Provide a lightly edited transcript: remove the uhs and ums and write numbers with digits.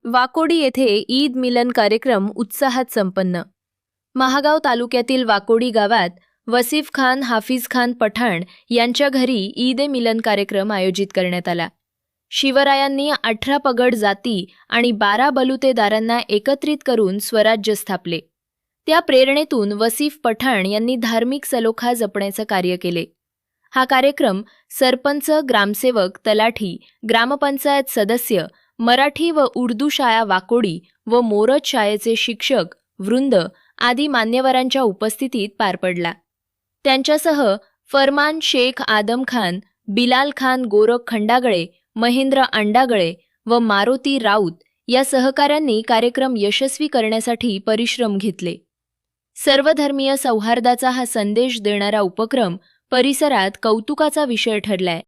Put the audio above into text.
वाकोडी येथे ईद मिलन कार्यक्रम उत्साहात संपन्न. महागाव तालुक्यातील वाकोडी गावात वसीफ खान हाफिज खान पठाण यांच्या घरी ईद ए मिलन कार्यक्रम आयोजित करण्यात आला. शिवरायांनी 18 पगड जाती आणि 12 बलुतेदारांना एकत्रित करून स्वराज्य स्थापले. त्या प्रेरणेतून वसीफ पठाण यांनी धार्मिक सलोखा जपण्याचे कार्य केले. हा कार्यक्रम सरपंच, ग्रामसेवक, तलाठी, ग्रामपंचायत सदस्य, मराठी व उर्दू शाळा वाकोडी व मोरज शाळेचे शिक्षक वृंद आदी मान्यवरांच्या उपस्थितीत पार पडला. त्यांच्यासह फरमान शेख आदम खान, बिलाल खान गोरख खंडागळे, महेंद्र अंडागळे व मारुती राऊत या सहकाऱ्यांनी कार्यक्रम यशस्वी करण्यासाठी परिश्रम घेतले. सर्वधर्मीय सौहार्दाचा हा संदेश देणारा उपक्रम परिसरात कौतुकाचा विषय ठरलाय.